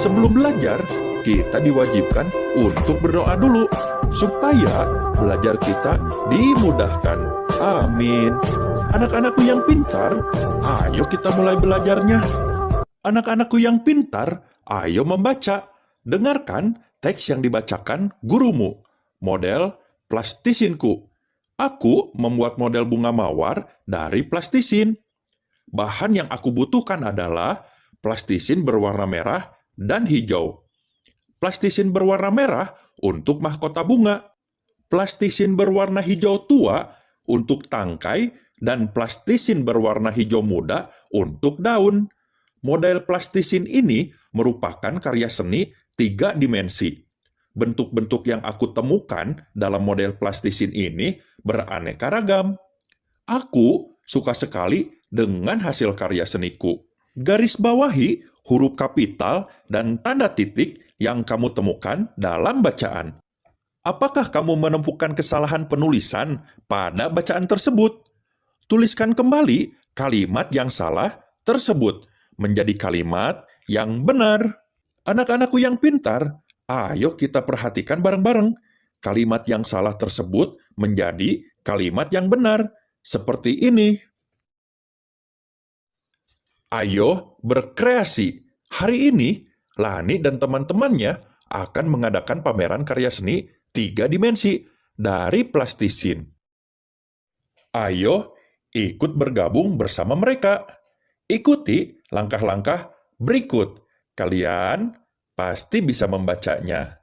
Sebelum belajar, kita diwajibkan untuk berdoa dulu, supaya belajar kita dimudahkan. Amin. Anak-anakku yang pintar, ayo kita mulai belajarnya. Anak-anakku yang pintar, ayo membaca. Dengarkan teks yang dibacakan gurumu. Model plastisinku. Aku membuat model bunga mawar dari plastisin. Bahan yang aku butuhkan adalah plastisin berwarna merah dan hijau. Plastisin berwarna merah untuk mahkota bunga. Plastisin berwarna hijau tua untuk tangkai dan plastisin berwarna hijau muda untuk daun. Model plastisin ini merupakan karya seni 3 dimensi. Bentuk-bentuk yang aku temukan dalam model plastisin ini beraneka ragam. Aku suka sekali dengan hasil karya seniku. Garis bawahi huruf kapital dan tanda titik yang kamu temukan dalam bacaan. Apakah kamu menemukan kesalahan penulisan pada bacaan tersebut? Tuliskan kembali kalimat yang salah tersebut menjadi kalimat yang benar. Anak-anakku yang pintar, ayo kita perhatikan bareng-bareng. Kalimat yang salah tersebut menjadi kalimat yang benar. Seperti ini. Ayo berkreasi. Hari ini, Lani dan teman-temannya akan mengadakan pameran karya seni 3 dimensi dari plastisin. Ayo ikut bergabung bersama mereka. Ikuti langkah-langkah berikut. Kalian pasti bisa membacanya.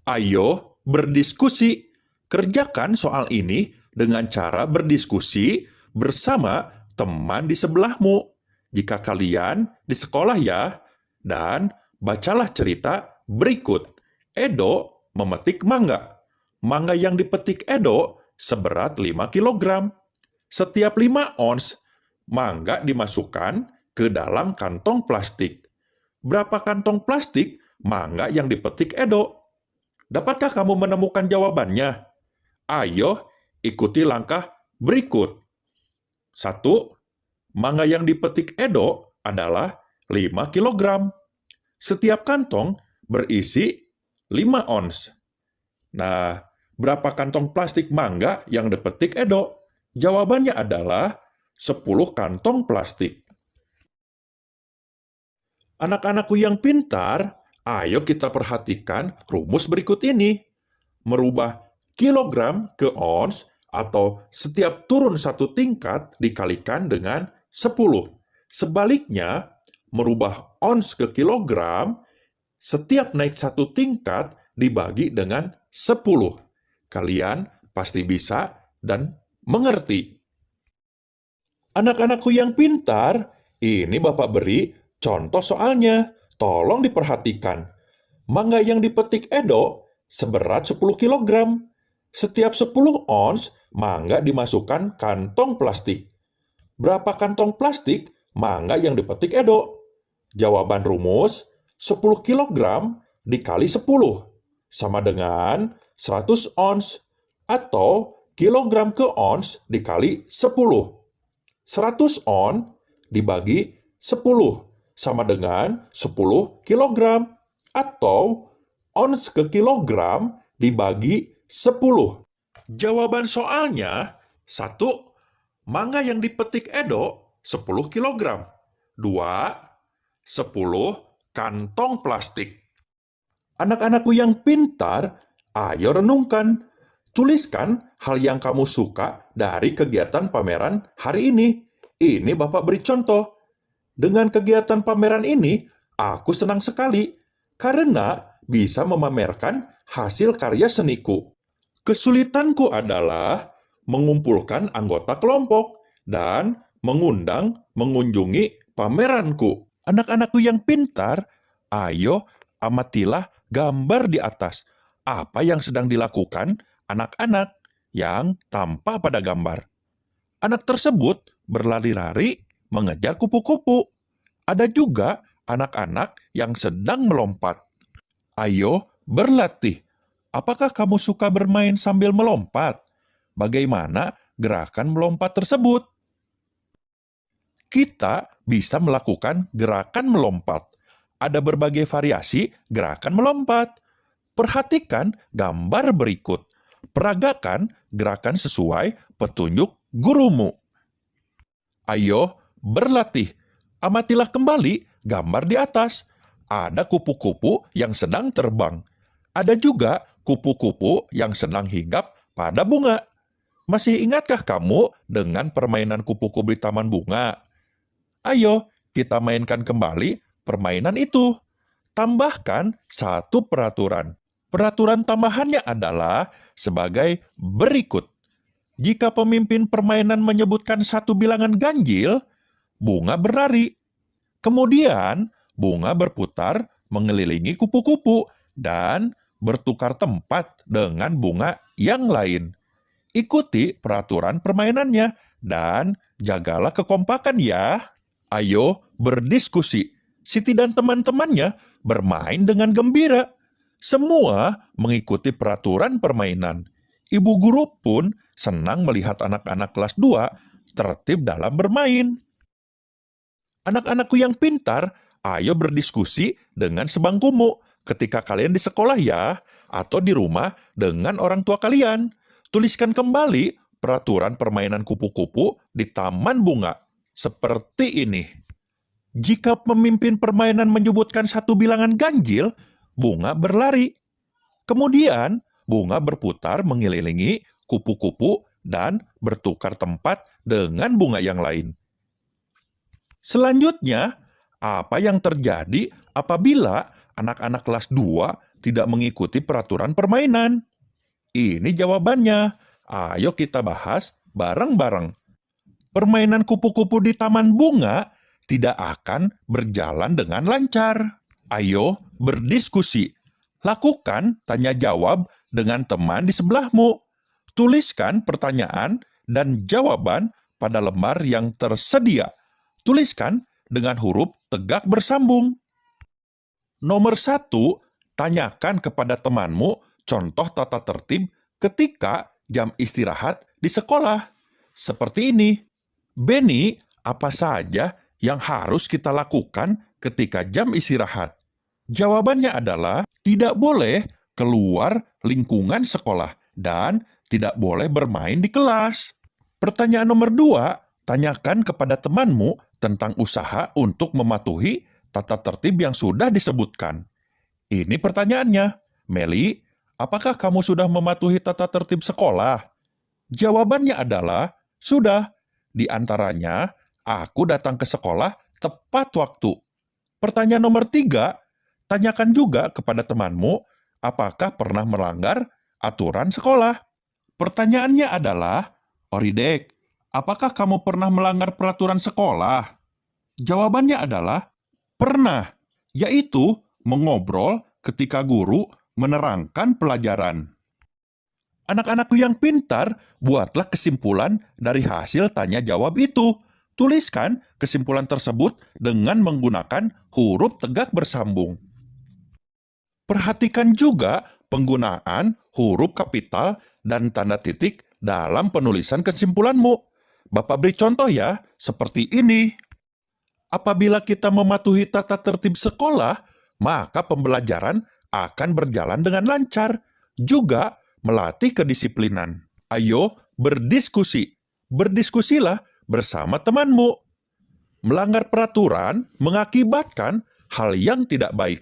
Ayo berdiskusi. Kerjakan soal ini dengan cara berdiskusi bersama teman di sebelahmu. Jika kalian di sekolah ya, dan bacalah cerita berikut. Edo memetik mangga. Mangga yang dipetik Edo seberat 5 kilogram. Setiap 5 ons, mangga dimasukkan ke dalam kantong plastik. Berapa kantong plastik mangga yang dipetik Edo? Dapatkah kamu menemukan jawabannya? Ayo, ikuti langkah berikut. 1. Mangga yang dipetik Edo adalah 5 kilogram. Setiap kantong berisi 5 ons. Nah, berapa kantong plastik mangga yang dipetik Edo? Jawabannya adalah 10 kantong plastik. Anak-anakku yang pintar, ayo kita perhatikan rumus berikut ini. Merubah kilogram ke ons atau setiap turun 1 tingkat dikalikan dengan 10. Sebaliknya, merubah ons ke kilogram, setiap naik 1 tingkat dibagi dengan 10. Kalian pasti bisa dan mengerti. Anak-anakku yang pintar, ini Bapak beri contoh soalnya. Tolong diperhatikan. Mangga yang dipetik Edo seberat 10 kilogram. Setiap 10 ons, mangga dimasukkan kantong plastik. Berapa kantong plastik mangga yang dipetik Edo? Jawaban rumus, 10 kilogram dikali 10, sama dengan 100 ons, atau kilogram ke ons dikali 10. 100 on dibagi 10, sama dengan 10 kilogram, atau ons ke kilogram dibagi 10. Jawaban soalnya, 1. Mangga yang dipetik Edo 10 kilogram. 2. 10 kantong plastik. Anak-anakku yang pintar, ayo renungkan. Tuliskan hal yang kamu suka dari kegiatan pameran hari ini. Ini Bapak beri contoh. Dengan kegiatan pameran ini, aku senang sekali karena bisa memamerkan hasil karya seniku. Kesulitanku adalah mengumpulkan anggota kelompok dan mengunjungi pameranku. Anak-anakku yang pintar, ayo amatilah gambar di atas. Apa yang sedang dilakukan anak-anak yang tampak pada gambar? Anak tersebut berlari-lari mengejar kupu-kupu. Ada juga anak-anak yang sedang melompat. Ayo berlatih. Apakah kamu suka bermain sambil melompat? Bagaimana gerakan melompat tersebut? Kita bisa melakukan gerakan melompat. ada berbagai variasi gerakan melompat. Perhatikan gambar berikut. Peragakan gerakan sesuai petunjuk gurumu. Ayo berlatih. Amatilah kembali gambar di atas. Ada kupu-kupu yang sedang terbang. Ada juga kupu-kupu yang sedang hinggap pada bunga. Masih ingatkah kamu dengan permainan kupu-kupu di taman bunga? Ayo, kita mainkan kembali permainan itu. Tambahkan satu peraturan. Peraturan tambahannya adalah sebagai berikut. Jika pemimpin permainan menyebutkan satu bilangan ganjil, bunga berlari. Kemudian, bunga berputar mengelilingi kupu-kupu dan bertukar tempat dengan bunga yang lain. Ikuti peraturan permainannya dan jagalah kekompakan ya. Ayo berdiskusi. Siti dan teman-temannya bermain dengan gembira. Semua mengikuti peraturan permainan. Ibu guru pun senang melihat anak-anak kelas 2 tertib dalam bermain. Anak-anakku yang pintar, ayo berdiskusi dengan sebangkumu ketika kalian di sekolah ya, atau di rumah dengan orang tua kalian. Tuliskan kembali peraturan permainan kupu-kupu di taman bunga. Seperti ini. Jika pemimpin permainan menyebutkan satu bilangan ganjil, bunga berlari. Kemudian, bunga berputar mengelilingi kupu-kupu dan bertukar tempat dengan bunga yang lain. Selanjutnya, apa yang terjadi apabila anak-anak kelas 2 tidak mengikuti peraturan permainan? Ini jawabannya. Ayo kita bahas bareng-bareng. Permainan kupu-kupu di taman bunga tidak akan berjalan dengan lancar. Ayo berdiskusi. Lakukan tanya jawab dengan teman di sebelahmu. Tuliskan pertanyaan dan jawaban pada lembar yang tersedia. Tuliskan dengan huruf tegak bersambung. Nomor 1, tanyakan kepada temanmu contoh tata tertib ketika jam istirahat di sekolah. Seperti ini. Benny, apa saja yang harus kita lakukan ketika jam istirahat? Jawabannya adalah tidak boleh keluar lingkungan sekolah dan tidak boleh bermain di kelas. Pertanyaan nomor 2, tanyakan kepada temanmu tentang usaha untuk mematuhi tata tertib yang sudah disebutkan. Ini pertanyaannya. Meli, apakah kamu sudah mematuhi tata tertib sekolah? Jawabannya adalah sudah. Di antaranya, aku datang ke sekolah tepat waktu. Pertanyaan nomor 3, tanyakan juga kepada temanmu apakah pernah melanggar aturan sekolah. Pertanyaannya adalah, Oridek, apakah kamu pernah melanggar peraturan sekolah? Jawabannya adalah, pernah, yaitu mengobrol ketika guru menerangkan pelajaran. Anak-anakku yang pintar, buatlah kesimpulan dari hasil tanya jawab itu. Tuliskan kesimpulan tersebut dengan menggunakan huruf tegak bersambung. Perhatikan juga penggunaan huruf kapital dan tanda titik dalam penulisan kesimpulanmu. Bapak beri contoh ya, seperti ini. Apabila kita mematuhi tata tertib sekolah, maka pembelajaran akan berjalan dengan lancar. Juga melatih kedisiplinan. Ayo berdiskusi. Berdiskusilah bersama temanmu. Melanggar peraturan mengakibatkan hal yang tidak baik.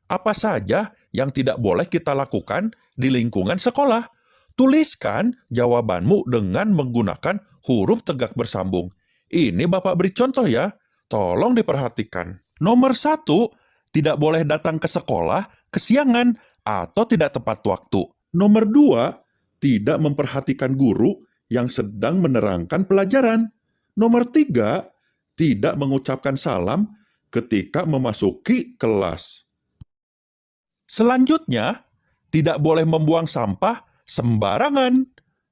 Apa saja yang tidak boleh kita lakukan di lingkungan sekolah? Tuliskan jawabanmu dengan menggunakan huruf tegak bersambung. Ini Bapak beri contoh ya. Tolong diperhatikan. Nomor 1, tidak boleh datang ke sekolah kesiangan atau tidak tepat waktu. Nomor 2, tidak memperhatikan guru yang sedang menerangkan pelajaran. Nomor 3, tidak mengucapkan salam ketika memasuki kelas. Selanjutnya, tidak boleh membuang sampah sembarangan.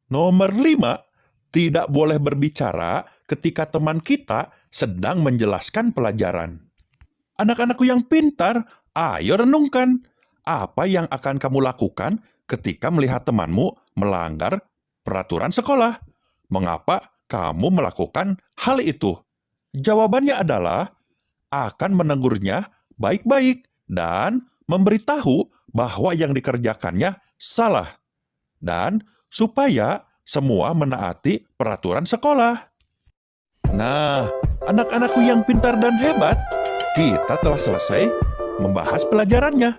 Nomor 5, tidak boleh berbicara ketika teman kita sedang menjelaskan pelajaran. Anak-anakku yang pintar, ayo renungkan. Apa yang akan kamu lakukan ketika melihat temanmu melanggar peraturan sekolah? Mengapa kamu melakukan hal itu? Jawabannya adalah akan menegurnya baik-baik dan memberitahu bahwa yang dikerjakannya salah. Dan supaya semua menaati peraturan sekolah. Nah, anak-anakku yang pintar dan hebat, kita telah selesai membahas pelajarannya.